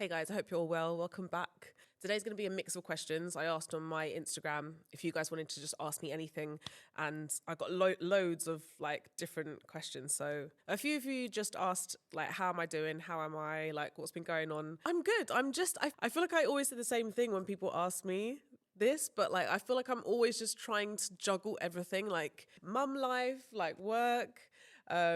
Hey guys, I hope you're all well. Welcome back. Today's going to be a mix of questions. I asked on my Instagram if you guys wanted to just ask me anything, and I got loads of like different questions. So a few of you just asked like, how am I doing? How am I? Like, what's been going on? I'm good. I feel like I always say the same thing when people ask me this, but like I feel like I'm always just trying to juggle everything, like mum life, like work,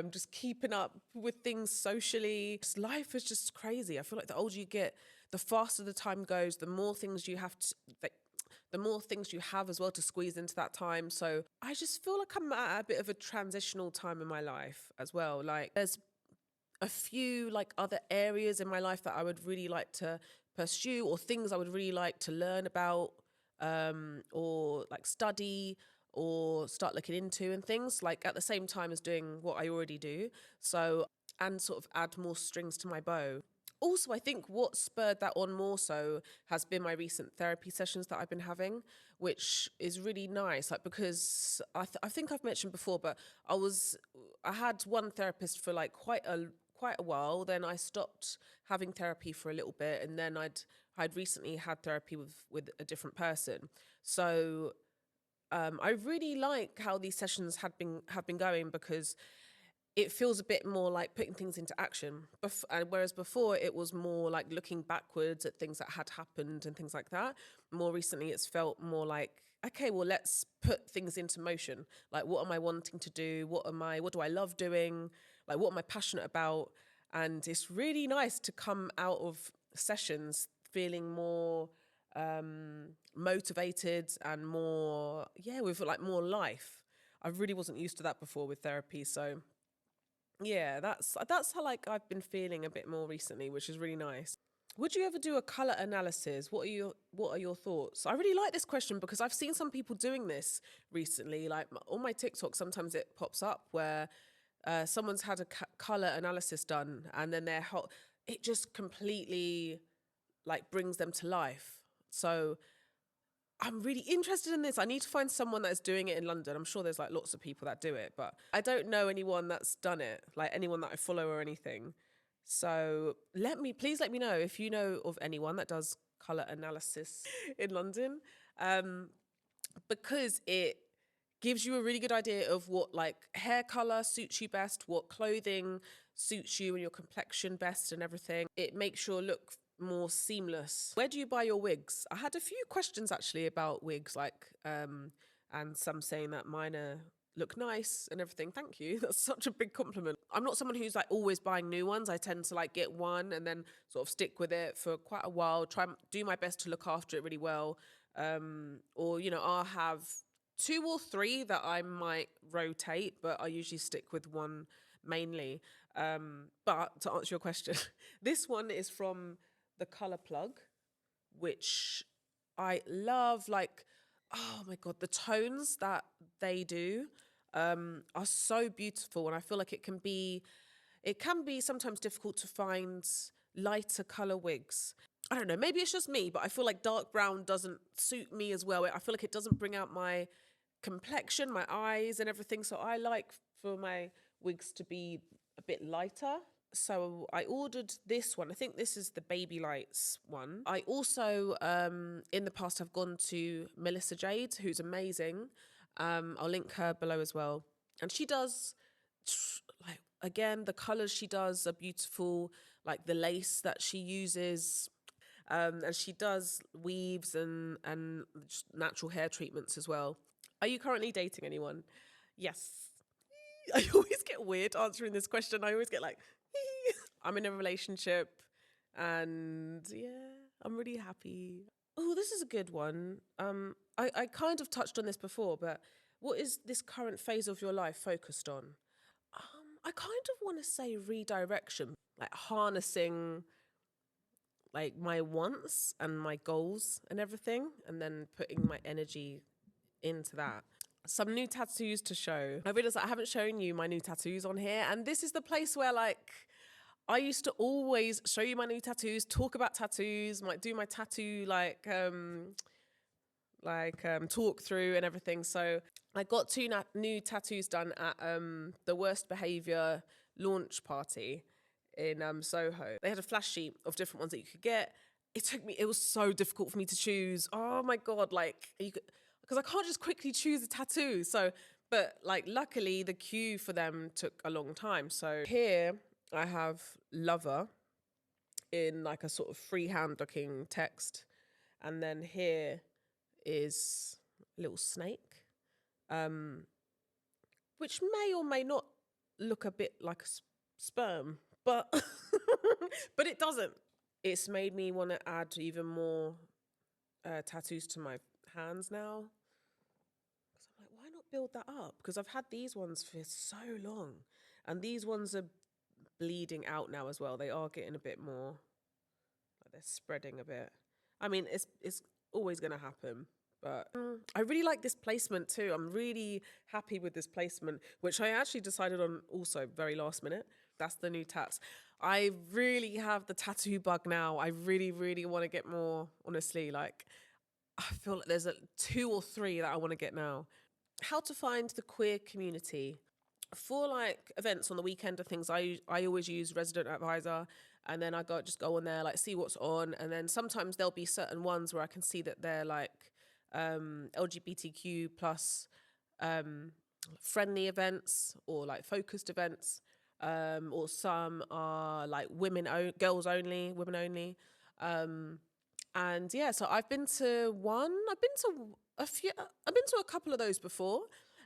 just keeping up with things socially. Life is just crazy. I feel like the older you get, the faster the time goes, the more things you have to, the more things you have as well to squeeze into that time. So I just feel like I'm at a bit of a transitional time in my life as well. Like there's a few like other areas in my life that I would really like to pursue, or things I would really like to learn about, or like study or start looking into and things, like at the same time as doing what I already do. So, and sort of add more strings to my bow. Also, I think what spurred that on more so has been my recent therapy sessions that I've been having, which is really nice. Like, because I think I've mentioned before, but I had one therapist for like quite a while. Then I stopped having therapy for a little bit, and then I'd recently had therapy with a different person. So I really like how these sessions have been going, because it feels a bit more like putting things into action. Whereas before it was more like looking backwards at things that had happened and things like that. More recently, it's felt more like, okay, well, let's put things into motion. Like, what am I wanting to do? What do I love doing? Like, what am I passionate about? And it's really nice to come out of sessions feeling more motivated and more, with like more life. I really wasn't used to that before with therapy. So yeah, that's how like I've been feeling a bit more recently, which is really nice. Would you ever do a color analysis? What are your thoughts? I really like this question because I've seen some people doing this recently. Like on my TikTok, sometimes it pops up where someone's had a color analysis done, and then it just completely like brings them to life. So I'm really interested in this. I need to find someone that's doing it in London. I'm sure there's like lots of people that do it, but I don't know anyone that's done it, like anyone that I follow or anything. So please let me know if you know of anyone that does color analysis in London, because it gives you a really good idea of what like hair color suits you best, what clothing suits you and your complexion best and everything. It makes your look more seamless. Where do you buy your wigs? I had a few questions actually about wigs, like and some saying that mine look nice and everything. Thank you. That's such a big compliment. I'm not someone who's like always buying new ones. I tend to like get one and then sort of stick with it for quite a while, try and do my best to look after it really well. Or I'll have 2 or 3 that I might rotate, but I usually stick with one mainly. But to answer your question, this one is from the Color Plug, which I love. Like, oh my God, the tones that they do are so beautiful. And I feel like it can be sometimes difficult to find lighter color wigs. I don't know, maybe it's just me, but I feel like dark brown doesn't suit me as well. I feel like it doesn't bring out my complexion, my eyes and everything. So I like for my wigs to be a bit lighter. So I ordered this one. I think this is the Baby Lights one. I also, in the past, have gone to Melissa Jade, who's amazing. I'll link her below as well. And she does, like, again, the colors she does are beautiful. Like the lace that she uses. And she does weaves and just natural hair treatments as well. Are you currently dating anyone? Yes. I always get weird answering this question. I always get like, I'm in a relationship and I'm really happy. Oh, this is a good one. I kind of touched on this before, but what is this current phase of your life focused on? I kind of want to say redirection, like harnessing like my wants and my goals and everything, and then putting my energy into that. Some new tattoos to show. I realized that I haven't shown you my new tattoos on here, and this is the place where like I used to always show you my new tattoos, talk about tattoos, might do my tattoo talk through and everything. So I got 2 new tattoos done at the Worst Behavior launch party in Soho. They had a flash sheet of different ones that you could get. It was so difficult for me to choose. Oh my God, like, because I can't just quickly choose a tattoo. So, but like, luckily the queue for them took a long time. So here I have lover in like a sort of freehand looking text. And then here is a little snake, which may or may not look a bit like a sperm, but but it doesn't. It's made me want to add even more tattoos to my hands now. Because I'm like, why not build that up? Because I've had these ones for so long, and these ones are bleeding out now as well. They are getting a bit more, like they're spreading a bit. I mean, it's always going to happen. But I really like this placement too. I'm really happy with this placement, which I actually decided on also very last minute. That's the new Tatts. I really have the tattoo bug now. I really, really want to get more, honestly. Like, I feel like there's 2 or 3 that I want to get now. How to find the queer community. For like events on the weekend and things, I always use Resident Advisor, and then I just go on there, like see what's on. And then sometimes there'll be certain ones where I can see that they're like LGBTQ plus friendly events or like focused events, or some are like girls only, women only. And yeah, so I've been to a couple of those before,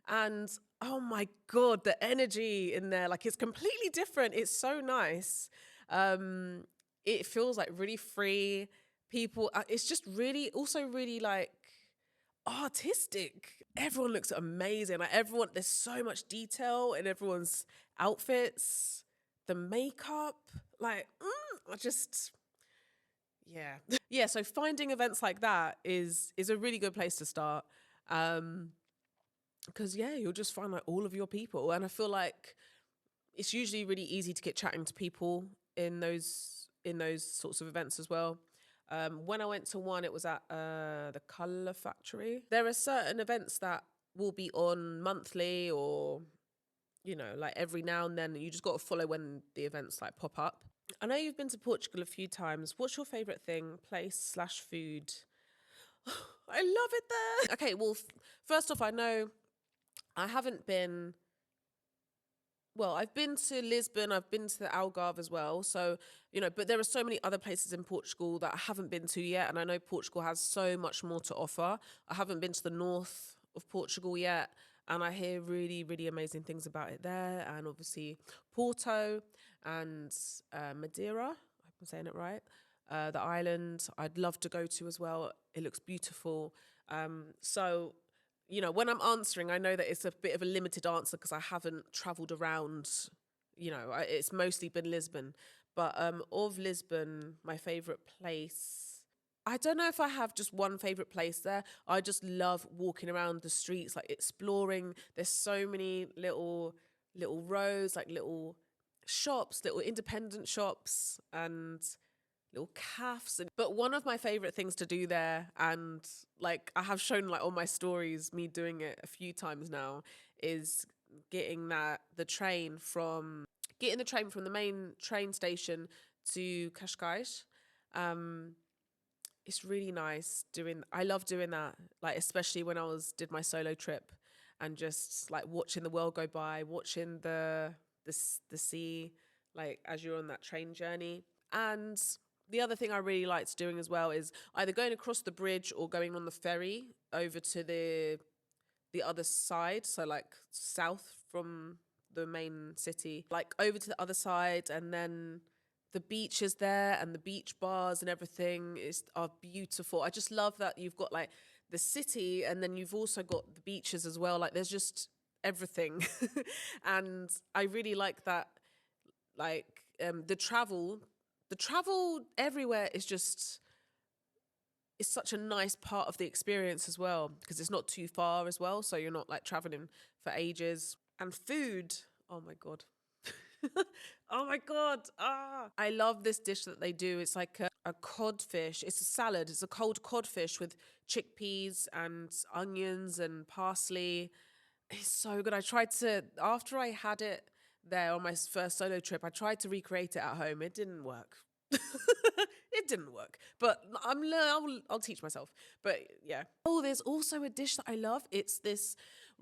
and oh my God, the energy in there, like it's completely different. It's so nice. It feels like really free. People, it's just really like artistic. Everyone looks amazing. Like there's so much detail in everyone's outfits, the makeup, like yeah. Yeah, so finding events like that is a really good place to start. Because yeah, you'll just find like all of your people, and I feel like it's usually really easy to get chatting to people in those sorts of events as well. When I went to one, it was at the Colour Factory. There are certain events that will be on monthly or, like every now and then. You just got to follow when the events like pop up. I know you've been to Portugal a few times. What's your favourite thing, place/food? I love it there. Okay, well, first off, I know I haven't been... Well, I've been to Lisbon, I've been to the Algarve as well. So, but there are so many other places in Portugal that I haven't been to yet. And I know Portugal has so much more to offer. I haven't been to the north of Portugal yet. And I hear really, really amazing things about it there. And obviously Porto and Madeira, I hope I'm saying it right. The island I'd love to go to as well. It looks beautiful. So... when I'm answering, I know that it's a bit of a limited answer because I haven't travelled around, it's mostly been Lisbon. But of Lisbon, my favourite place, I don't know if I have just one favourite place there. I just love walking around the streets, like exploring. There's so many little roads, like little shops, little independent shops, and little cafes. But one of my favorite things to do there, and like I have shown like on my stories me doing it a few times now, is getting the train from the main train station to Cascais. It's really nice I love doing that, like especially when did my solo trip, and just like watching the world go by, watching the sea, like as you're on that train journey. And the other thing I really liked doing as well is either going across the bridge or going on the ferry over to the other side, so like south from the main city, like over to the other side, and then the beach is there and the beach bars and everything are beautiful. I just love that you've got like the city and then you've also got the beaches as well. Like there's just everything. And I really like that, like the travel everywhere is such a nice part of the experience as well, because it's not too far as well, so you're not like traveling for ages. And food, oh my God. Oh my God. I love this dish that they do. It's like a codfish. It's a salad. It's a cold codfish with chickpeas and onions and parsley. It's so good. I tried to, after I had it there on my first solo trip. I tried to recreate it at home. It didn't work. It didn't work, but I'll teach myself. But yeah. Oh, there's also a dish that I love. It's this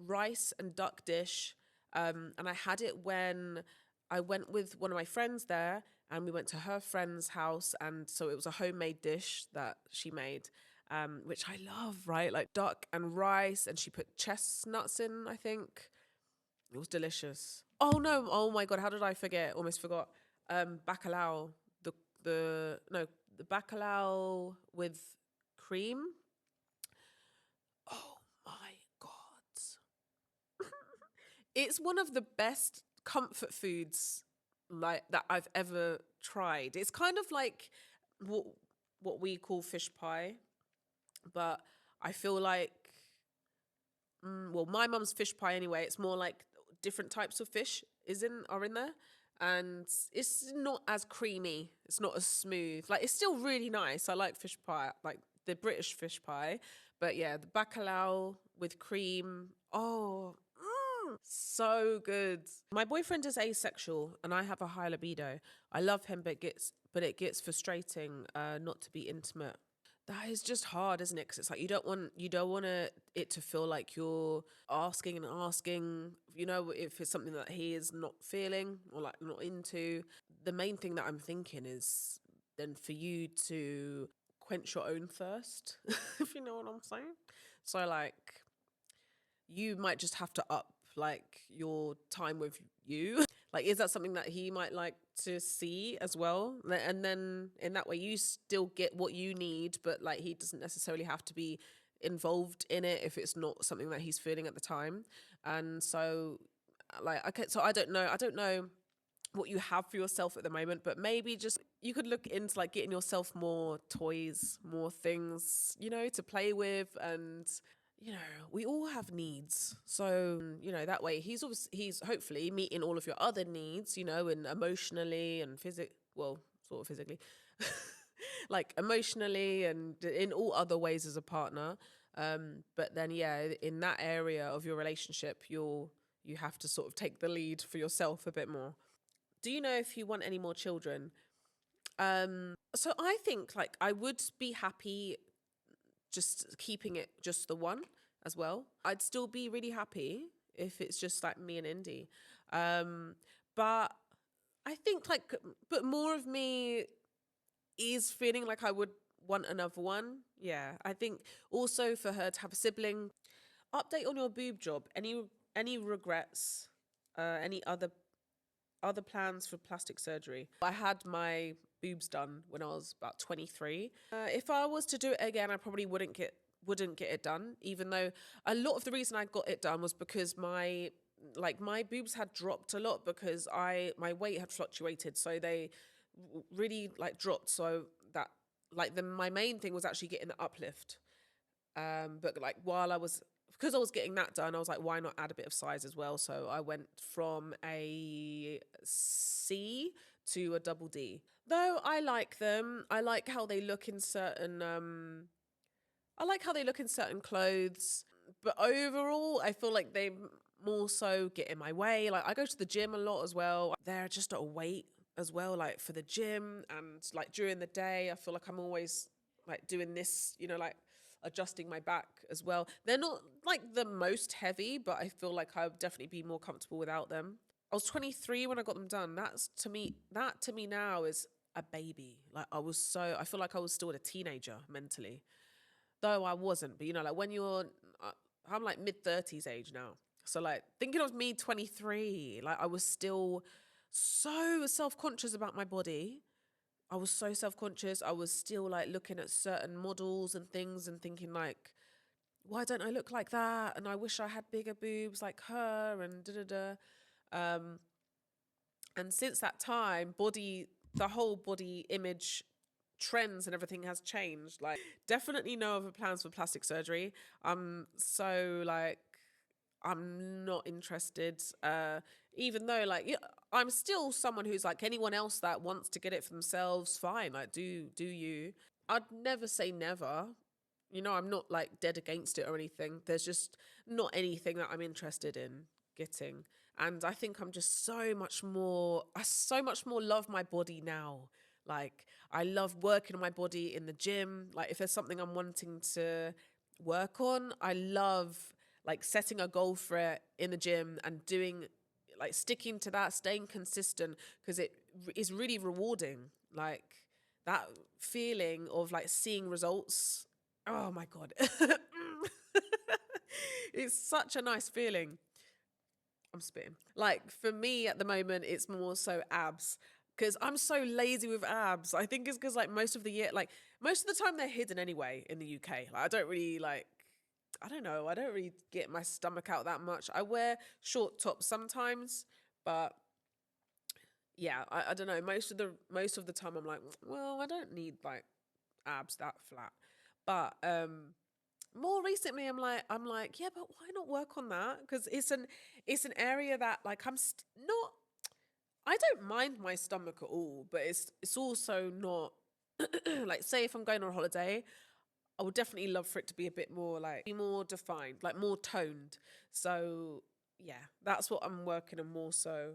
rice and duck dish. And I had it when I went with one of my friends there, and we went to her friend's house. And so it was a homemade dish that she made, which I love, right? Like duck and rice, and she put chestnuts in, I think. It was delicious. Oh no, oh my God, how did I forget? Almost forgot. Bacalao. The bacalao with cream. Oh my God. It's one of the best comfort foods like that I've ever tried. It's kind of like what we call fish pie, but I feel like well, my mum's fish pie anyway. It's more like different types of fish are in there, and it's not as creamy. It's not as smooth. Like it's still really nice. I like fish pie, like the British fish pie, but yeah, the bacalao with cream. Oh, so good. My boyfriend is asexual, and I have a high libido. I love him, but it gets frustrating not to be intimate. That is just hard, isn't it? Because it's like you don't want it to feel like you're asking and asking. You know, if it's something that he is not feeling or like not into. The main thing that I'm thinking is then for you to quench your own thirst, if you know what I'm saying. So like, you might just have to up like your time with you. Like, is that something that he might like to see as well? And then in that way, you still get what you need, but like he doesn't necessarily have to be involved in it if it's not something that he's feeling at the time. And so, like, okay, so I don't know what you have for yourself at the moment, but maybe just you could look into like getting yourself more toys, more things, you know, to play with. And you know, we all have needs. So, you know, that way he's hopefully meeting all of your other needs, you know, and emotionally and well, sort of physically, like emotionally and in all other ways as a partner. But then, yeah, in that area of your relationship, you have to sort of take the lead for yourself a bit more. Do you know if you want any more children? So I think like I would be happy just keeping it just the one as well. I'd still be really happy if it's just like me and Indy. But I think like, but more of me is feeling like I would want another one. Yeah. I think also for her to have a sibling. Update on your boob job. Any regrets? Any other plans for plastic surgery? I had my boobs done when I was about 23. If I was to do it again, I probably wouldn't get it done, even though a lot of the reason I got it done was because my boobs had dropped a lot because my weight had fluctuated, so they really like dropped. So that like my main thing was actually getting the uplift. But like because I was getting that done, I was like, why not add a bit of size as well? So I went from a C to a double D. Though I like them. I like how they look in certain clothes. But overall, I feel like they more so get in my way. Like I go to the gym a lot as well. They're just at a weight as well, like for the gym, and like during the day, I feel like I'm always like doing this, you know, like adjusting my back as well. They're not like the most heavy, but I feel like I would definitely be more comfortable without them. I was 23 when I got them done. That to me now is a baby. Like I feel like I was still a teenager mentally, though I wasn't. But you know, like when I'm like mid-30s age now. So like thinking of me 23, like I was still so self-conscious about my body. I was so self-conscious. I was still like looking at certain models and things and thinking like, why don't I look like that? And I wish I had bigger boobs like her and da-da-da. And since that time, the whole body image trends and everything has changed. Like definitely no other plans for plastic surgery. So like, I'm not interested. Even though like, yeah, I'm still someone who's like anyone else that wants to get it for themselves, fine. Like do you. I'd never say never. You know, I'm not like dead against it or anything. There's just not anything that I'm interested in getting. And I think I'm just I so much more love my body now. Like, I love working on my body in the gym. Like, if there's something I'm wanting to work on, I love like setting a goal for it in the gym and doing, like, sticking to that, staying consistent, because it is really rewarding. Like, that feeling of like seeing results. Oh my God. It's such a nice feeling. I'm spitting. Like, for me at the moment, it's more so abs, because I'm so lazy with abs. I think it's because like most of the year, like most of the time they're hidden anyway in the UK. Like, I don't really like, I don't know. I don't really get my stomach out that much. I wear short tops sometimes, but yeah, I don't know. Most of the time I'm like, well, I don't need like abs that flat. But more recently I'm like, yeah, but why not work on that? Because it's an area that like not, I don't mind my stomach at all, but it's also not like, say if I'm going on holiday, I would definitely love for it to be a bit more like, be more defined, like more toned. So yeah, that's what I'm working on more so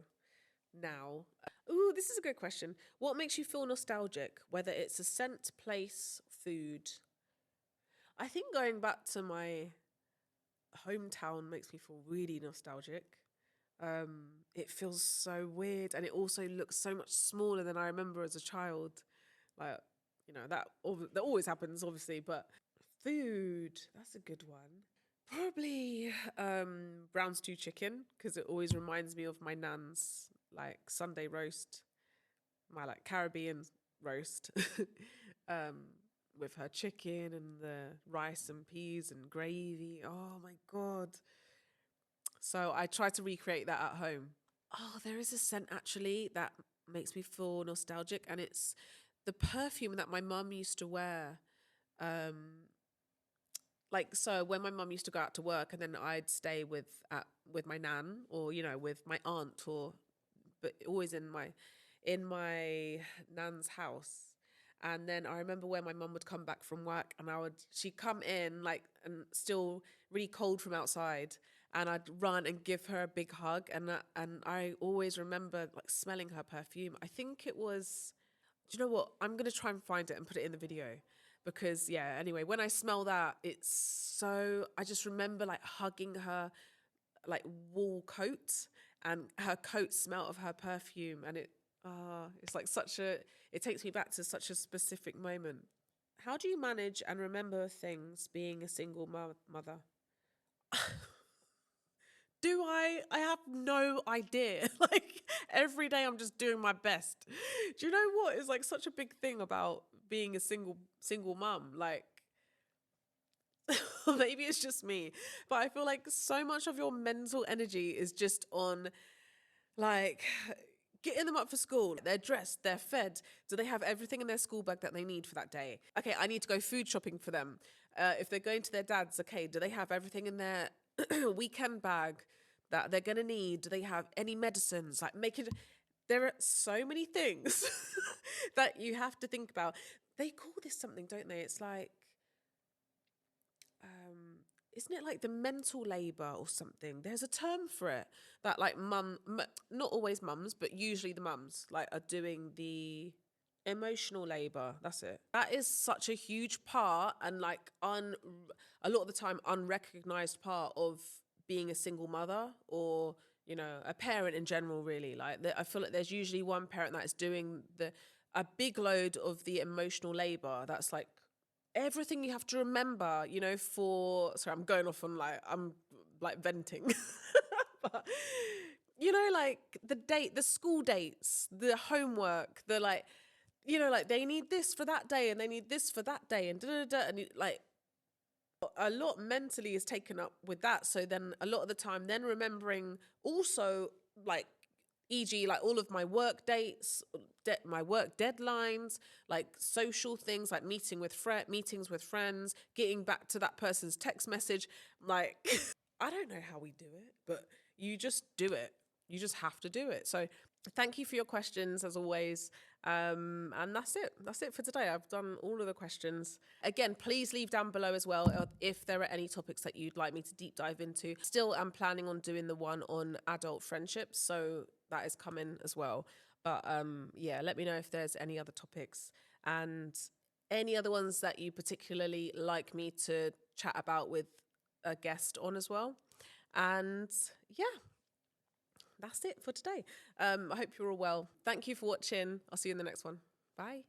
now. Ooh, this is a good question. What makes you feel nostalgic? Whether it's a scent, place, food. I think going back to my hometown makes me feel really nostalgic. It feels so weird, and it also looks so much smaller than I remember as a child. Like, that always happens, obviously, but food, that's a good one. Probably brown stew chicken, because it always reminds me of my nan's like Sunday roast, my like Caribbean roast, um, with her chicken and the rice and peas and gravy. Oh my God. So I try to recreate that at home. Oh, there is a scent actually that makes me feel nostalgic, and it's the perfume that my mum used to wear. Um, like, so when my mum used to go out to work, and then I'd stay with my nan, or with my aunt, or but always in my nan's house. And then I remember when my mum would come back from work, and she'd come in like, and still really cold from outside, and I'd run and give her a big hug, and I always remember like smelling her perfume. I think it was, do you know what? I'm gonna try and find it and put it in the video, because yeah. Anyway, when I smell that, I just remember like hugging her like wool coat, and her coat smelt of her perfume, and it's like it takes me back to such a specific moment. How do you manage and remember things being a single mother? Do I have no idea. Like, every day I'm just doing my best. Do you know what is like such a big thing about being a single mum? Like, maybe it's just me, but I feel like so much of your mental energy is just on like getting them up for school. They're dressed, they're fed. Do they have everything in their school bag that they need for that day? Okay, I need to go food shopping for them. If they're going to their dad's, okay, do they have everything in their weekend bag that they're going to need? Do they have any medicines? Like, there are so many things that you have to think about. They call this something, don't they? It's like, isn't it like the mental labor or something? There's a term for it that like not always mums, but usually the mums like are doing the emotional labor. That's it. That is such a huge part, and like a lot of the time unrecognized part of being a single mother, or a parent in general. Really, like I feel like there's usually one parent that is doing a big load of the emotional labor. That's like everything you have to remember, sorry, I'm going off on I'm like venting. But like the school dates, the homework, the like, like they need this for that day, and they need this for that day, and da da da, and like a lot mentally is taken up with that. So then a lot of the time, then remembering also like, e.g., like all of my work dates, my work deadlines, like social things, like meetings with friends, getting back to that person's text message. Like, I don't know how we do it, but you just do it. You just have to do it. So thank you for your questions, as always. And that's it. That's it for today. I've done all of the questions. Again, please leave down below as well if there are any topics that you'd like me to deep dive into. Still, I'm planning on doing the one on adult friendships, so that is coming as well. But yeah, let me know if there's any other topics and any other ones that you particularly like me to chat about with a guest on as well. And yeah, that's it for today. I hope you're all well. Thank you for watching. I'll see you in the next one. Bye.